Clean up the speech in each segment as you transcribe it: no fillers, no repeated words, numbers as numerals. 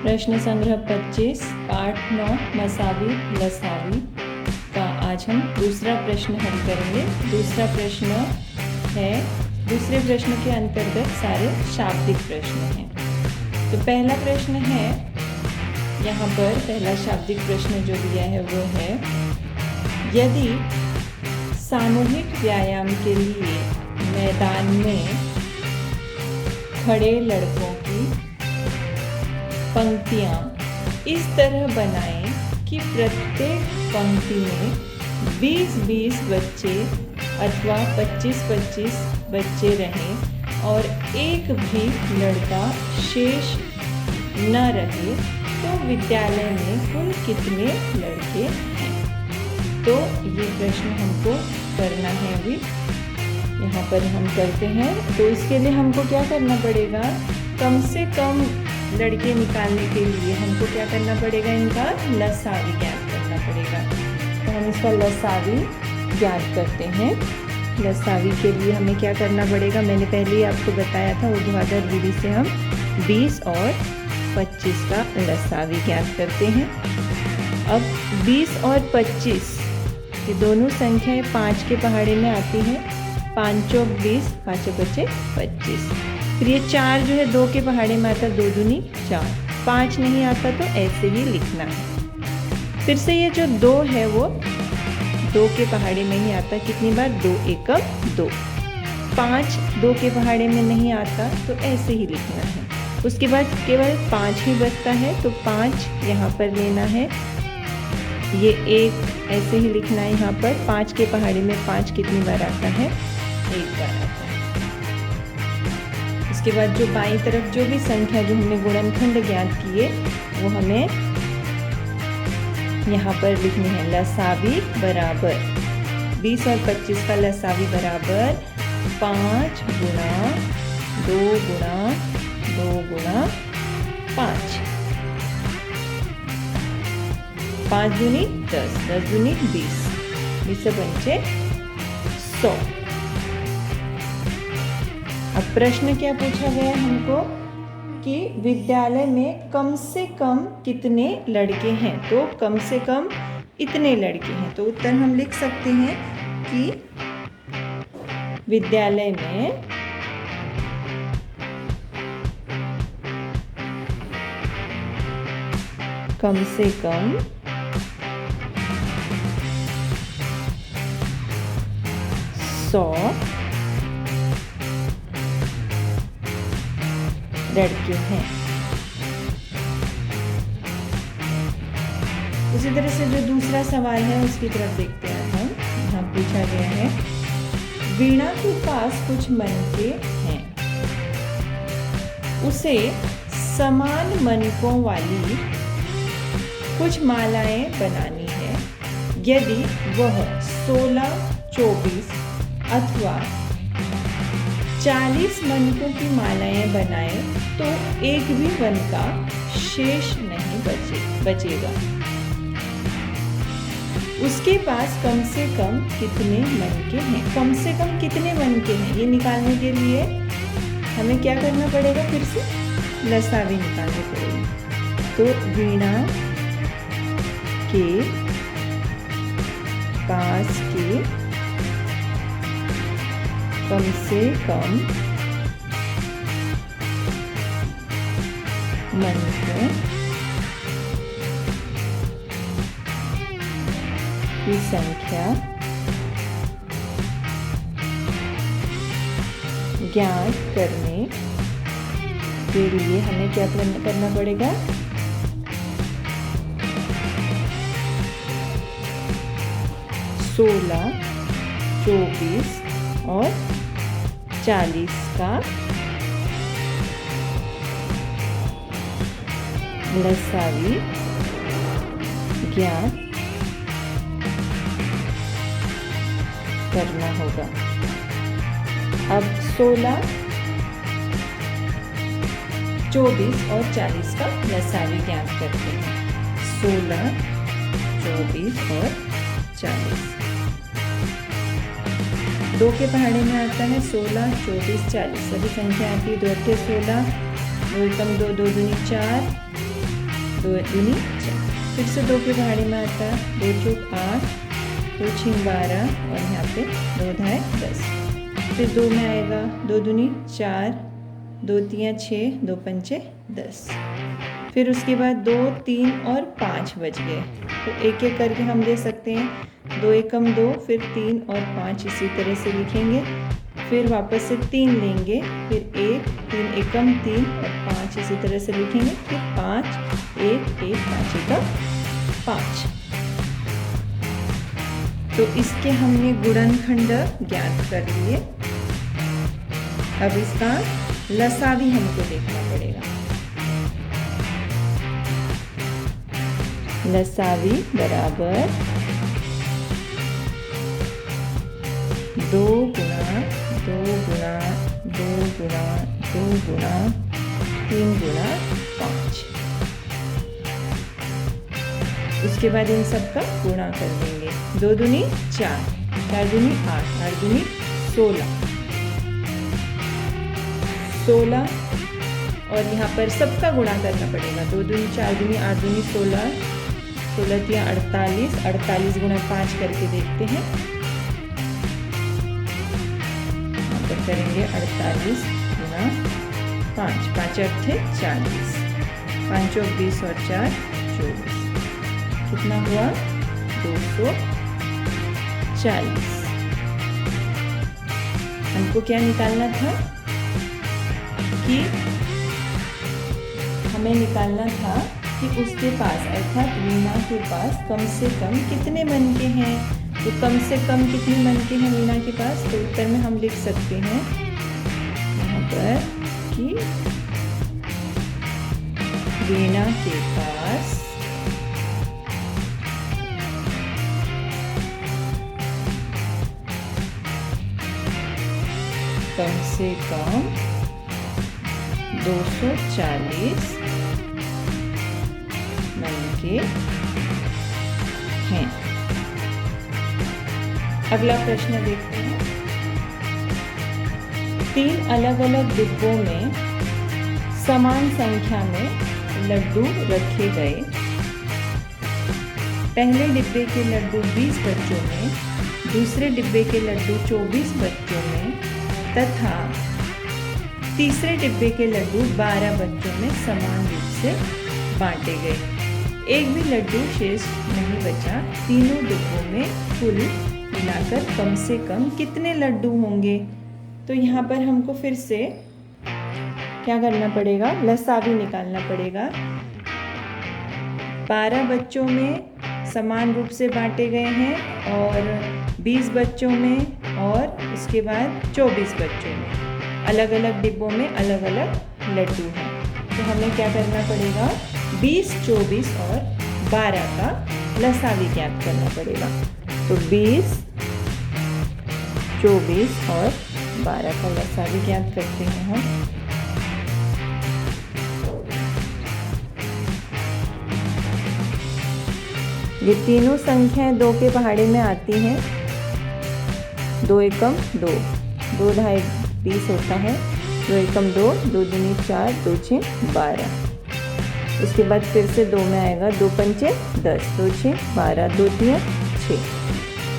प्रश्न संग्रह 25 पाठ 9 मसावी लसावी का आज हम दूसरा प्रश्न हल करेंगे। दूसरा प्रश्न है, दूसरे प्रश्न के अंतर्गत सारे शाब्दिक प्रश्न हैं। तो पहला प्रश्न है, यहाँ पर पहला शाब्दिक प्रश्न जो दिया है वो है, यदि सामूहिक व्यायाम के लिए मैदान में खड़े लड़कों की पंक्तियाँ इस तरह बनाएं कि प्रत्येक पंक्ति में 20-20 बच्चे अथवा 25-25 बच्चे रहें और एक भी लड़का शेष न रहे, तो विद्यालय में कुल कितने लड़के हैं? तो ये प्रश्न हमको करना है। अभी यहाँ पर हम करते हैं। तो इसके लिए हमको क्या करना पड़ेगा, कम से कम लड़के निकालने के लिए हमको क्या करना पड़ेगा, इनका लसावी ज्ञात करना पड़ेगा। तो हम इसका लसावी ज्ञात करते हैं। लसावी के लिए हमें क्या करना पड़ेगा, मैंने पहले ही आपको बताया था, ऊर्ध्वाधर विधि से हम 20 और 25 का लसावी ज्ञात करते हैं। अब 20 और 25 ये दोनों संख्याएं 5 के पहाड़े में आती हैं। 5 चौक 20, 5 बचे 25। फिर ये 4 जो है 2 के पहाड़े में आता, 2 दूनी 4। 5 नहीं आता तो ऐसे ही लिखना है। फिर से ये जो 2 है वो 2 के पहाड़े में ही आता, कितनी बार, 2 एकम 2। 5 2 के पहाड़े में नहीं आता तो ऐसे ही लिखना है। उसके बाद केवल 5 ही बचता है, तो 5 यहाँ पर लेना है। ये 1 ऐसे ही लिखना है यहाँ पर। 5 के पहाड़े में 5 कितनी बार आता है, 1 बार आता है। इसके बाद जो बाईं तरफ जो भी संख्या जो हमने गुणनखंड ज्ञात किए वो हमें यहाँ पर लिखनी है। लसावी बराबर 20 और 25 का लसावी बराबर 5 गुणा 2 गुणा 2 गुणा 5। 5 दूनी 10, 10 दूनी 20, 20 पंचे 100। अब प्रश्न क्या पूछा गया हमको कि विद्यालय में कम से कम कितने लड़के हैं? तो कम से कम इतने लड़के हैं। तो उत्तर हम लिख सकते हैं कि विद्यालय में कम से कम 100 लड़के हैं। उसी तरह से जो दूसरा सवाल है उसकी तरफ देखते हैं हम। यहाँ पूछा गया है, वीणा के पास कुछ मनके हैं, उसे समान मनकों वाली कुछ मालाएं बनानी है। यदि वह 16, 24 अथवा 40 मनकों की मालाएं बनाए तो एक भी वन का शेष नहीं बचेगा। उसके पास कम से कम कितने मनके हैं? कम से कम कितने मनके हैं, ये निकालने के लिए हमें क्या करना पड़ेगा, फिर से लसावी निकालने पड़ेगा। तो वीणा के पास के कम से कम मनकों की संख्या ज्ञात करने के लिए हमें क्या करना पड़ेगा, 16, 24 और 40 का लसावी ज्ञात करना होगा। अब 16, 24 और 40 का लसावी ज्ञात करते हैं। 16, 24 और 40 2 के पहाड़े में आता है 16, 24, 40 सभी संख्या आती है। 2 अट्ठे 16, 2 एकम 2, 2 दूनी 4, 2 दूनी 4। फिर से 2 के पहाड़े में आता है 2 चौक 8, 2 छीन 12 और यहाँ पे 2 धाए 10। फिर 2 में आएगा 2 दूनी 4, 2 तियाँ 6, 2 पंचे 10। फिर उसके बाद 2, 3 और 5 बच गए, तो एक एक करके हम दे सकते हैं। 2 एकम 2, फिर 3 और 5 इसी तरह से लिखेंगे। फिर वापस से 3 लेंगे, फिर 1, 3 एकम 3 और 5 इसी तरह से लिखेंगे। फिर 5, 1, 1, 5 एकम 5। तो इसके हमने गुणनखंड ज्ञात कर लिए। अब इसका लसावी हमको देखना पड़ेगा। लसावी बराबर 2 गुणा 2 गुणा 2 गुणा 2 गुणा 3 गुणा 5। उसके बाद इन सब का गुणा कर देंगे। 2 दूनी 4, 4 दूनी 8, 8 दूनी 16, 16 और यहाँ पर सबका गुणा करना पड़ेगा। 2 दूनी 4 दूनी 8 दूनी 16, 16 तियाँ 48, 48 गुणा 5 करके देखते हैं। यहाँ पर करेंगे 48 गुणा 5, 5 अट्ठे 40, 5 चौक 20 और 4 24। कितना हुआ? 240। हमको क्या निकालना था कि हमें निकालना था कि उसके पास अर्थात वीणा के पास कम से कम कितने मनके हैं। तो कम से कम कितने मनके हैं वीणा के पास? तो उत्तर में हम लिख सकते हैं यहाँ पर कि वीणा के पास कम से कम 240 मनके हैं। अगला प्रश्न देखते हैं। 3 अलग अलग डिब्बों में समान संख्या में लड्डू रखे गए। पहले डिब्बे के लड्डू 20 बच्चों में, दूसरे डिब्बे के लड्डू 24 बच्चों में तथा तीसरे डिब्बे के लड्डू 12 बच्चों में समान रूप से बांटे गए। एक भी लड्डू शेष नहीं बचा। तीनों डिब्बों में कुल मिलाकर कम से कम कितने लड्डू होंगे? तो यहाँ पर हमको फिर से क्या करना पड़ेगा? लसावी निकालना पड़ेगा। 12 बच्चों में समान रूप से बांटे गए हैं और 20 बच्चों में और उसके बाद 24 बच्चों में अलग अलग डिब्बों में अलग अलग लड्डू हैं। तो हमें क्या करना पड़ेगा? 20, 24 और 12 का लसावी ज्ञात करना पड़ेगा। तो 20, 24 और 12 का लसावी ज्ञात करते हैं हम। ये तीनों संख्याएं 2 के पहाड़े में आती हैं। 2 एकम 2, 2 ढाई 20 होता है। 2 एकम 2, 2 दूनी 4, 2 छः 12। उसके बाद फिर से 2 में आएगा 2 पंचे 10, 2 छः 12, 2 तियाँ 6।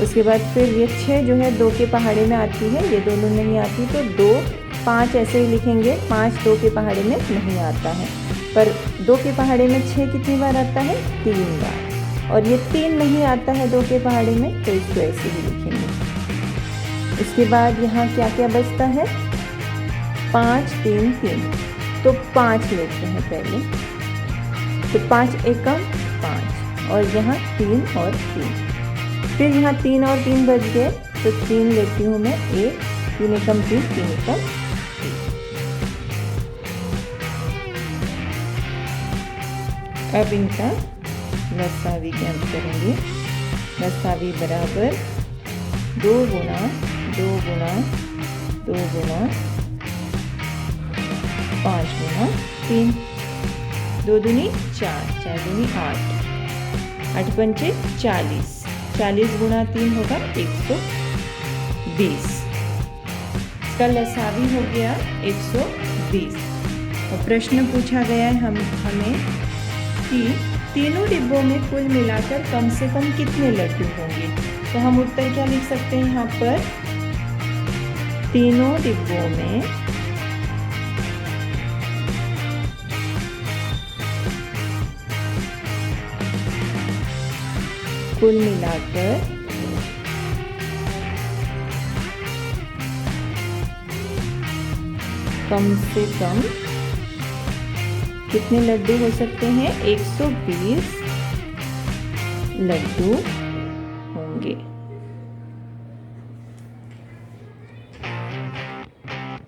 उसके बाद फिर ये 6 जो है 2 के पहाड़े में आती है, ये दोनों नहीं आती तो 2, 5 ऐसे ही लिखेंगे। 5 2 के पहाड़े में नहीं आता है, पर 2 के पहाड़े में 6 कितनी बार आता है? 3 बार। और ये 3 नहीं आता है 2 के पहाड़े में, तो इसको ऐसे ही लिखेंगे। उसके बाद यहाँ क्या क्या बचता है? 5, 3, 3, तो 5 लेते हैं पहले। तो 5 एकम 5 और यहाँ 3 और 3। फिर यहाँ 3 और 3 बच गए, तो 3 लेती हूँ मैं। 1, 3 एकम 3, 3 एकम 3। अब इनका लसावी ज्ञात करेंगे। लसावी बराबर 2 गुणा 2 गुणा 2 गुणा 5 गुणा 3। 2 दूनी 4, 4 दूनी 8, 8 पंचे 40, 40 गुणा 3 होगा 120। इसका लसावी हो गया 120। और प्रश्न पूछा गया है हमें कि कि तीनों डिब्बों में कुल मिलाकर कम से कम कितने लड्डू होंगे। तो हम उत्तर क्या लिख सकते हैं यहाँ पर, तीनों डिब्बों में कुल मिलाकर कम से कम कितने लड्डू हो सकते हैं, 120 लड्डू होंगे।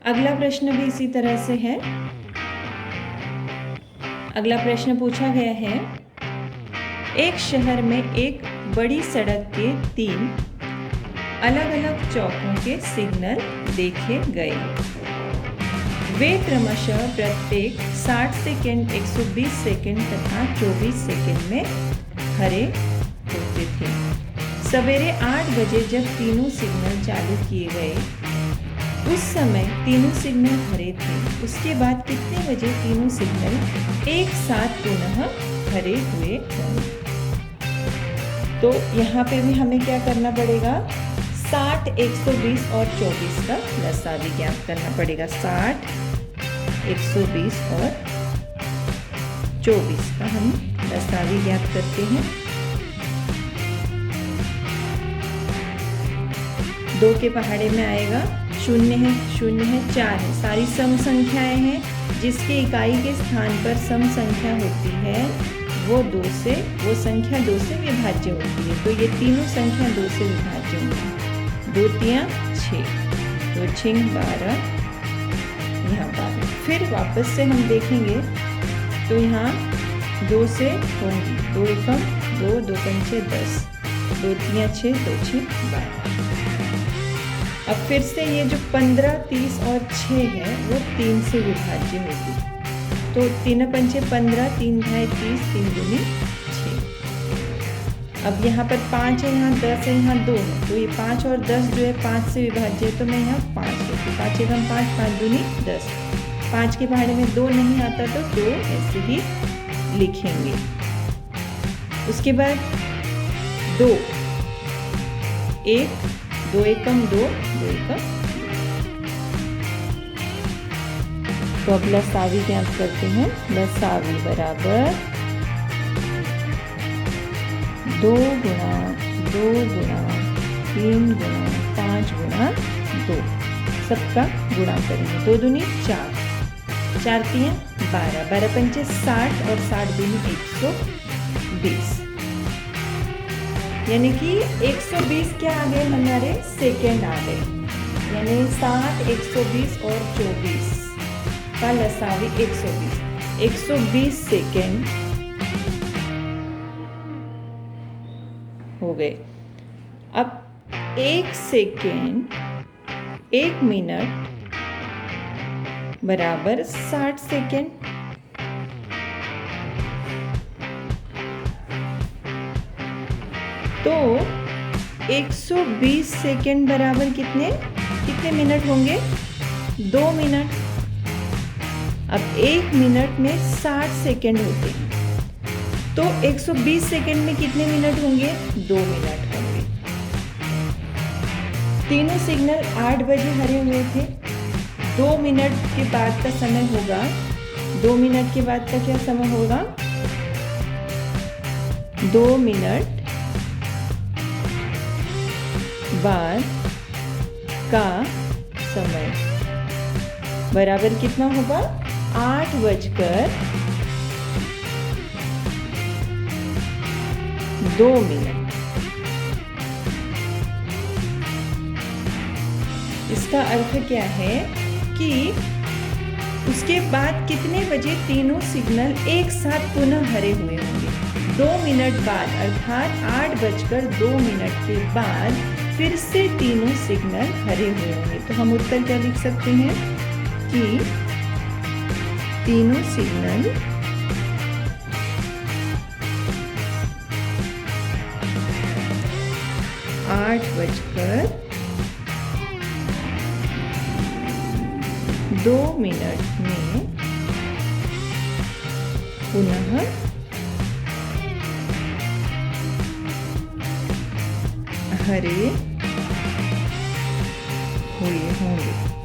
अगला प्रश्न भी इसी तरह से है। अगला प्रश्न पूछा गया है, एक शहर में एक बड़ी सड़क के 3 अलग अलग चौकों के सिग्नल देखे गए। वे क्रमशः प्रत्येक 60 सेकेंड, 120 सेकेंड तथा 24 सेकेंड में हरे होते थे। सवेरे 8 बजे जब तीनों सिग्नल चालू किए गए, उस समय तीनों सिग्नल हरे थे। उसके बाद कितने बजे तीनों सिग्नल एक साथ पुनः हरे हुए होंगे। तो यहाँ पे भी हमें क्या करना पड़ेगा, 60, 120 और 24 का लसावी ज्ञात करना पड़ेगा। 60, 120 और 24 का हम लसावी ज्ञात करते हैं। 2 के पहाड़े में आएगा, 0 है, 0 है, 4 है, सारी सम संख्याएं हैं। जिसके इकाई के स्थान पर सम संख्या होती है वो संख्या 2 से विभाज्य होती है। तो ये तीनों संख्या 2 से विभाज्य होंगी। 2 तियां 6, 2 छिंग 12, यहाँ 12। फिर वापस से हम देखेंगे तो यहाँ 2 से होंगी, 2 एकम 2, 2 पंचे 10, 2 तियां 6, 2 छिंग 12। अब फिर से ये जो 15, 30 और 6 है वो 3 से विभाज्य होगी। तो 3 पंचे 15, 3 ढाई 30, 3 दूनी 6। अब यहाँ पर 5 है, यहाँ 10 है, यहाँ 2 है। तो ये 5 और 10 जो है 5 से विभाज्य है, तो मैं यहाँ 5 लिखूँ। 5 एकम 5, 5 दूनी 10। 5 के पहाड़े में 2 नहीं आता तो 2 ऐसे ही लिखेंगे। उसके बाद 2, 1, 2 एकम 2, 2 एकम। तो अब लसावी ज्ञात करते हैं। लसावी बराबर 2 गुणा 2 गुणा 3 गुणा 5 गुणा 2, सबका गुणा करेंगे। 2 दूनी 4, 4 तियां 12, 12 पंचे 60 और 60 दूनी 120। यानी कि 120 क्या आ गए हमारे, सेकेंड आ गए। यानी 60, 120 और 24 का लसावी 120, 120 सेकेंड हो गए। अब 1 सेकेंड, 1 मिनट बराबर 60 सेकेंड। तो 120 सेकेंड बराबर कितने मिनट होंगे, 2 मिनट। अब 1 मिनट में 60 सेकेंड होते हैं, तो 120 सेकेंड में कितने मिनट होंगे, 2 मिनट होंगे। तीनों सिग्नल 8 बजे हरे हुए थे। 2 मिनट के बाद का समय होगा, 2 मिनट के बाद का क्या समय होगा, 2 मिनट बाद का समय बराबर कितना होगा, 8 बजकर 2 मिनट। इसका अर्थ क्या है कि उसके बाद कितने बजे तीनों सिग्नल एक साथ पुनः हरे हुए होंगे, 2 मिनट बाद, अर्थात 8 बजकर 2 मिनट के बाद फिर से तीनों सिग्नल हरे हुए होंगे। तो हम उत्तर क्या लिख सकते हैं कि तीनों सिग्नल आठ बजकर 2 मिनट में पुनः भरे हुए होंगे।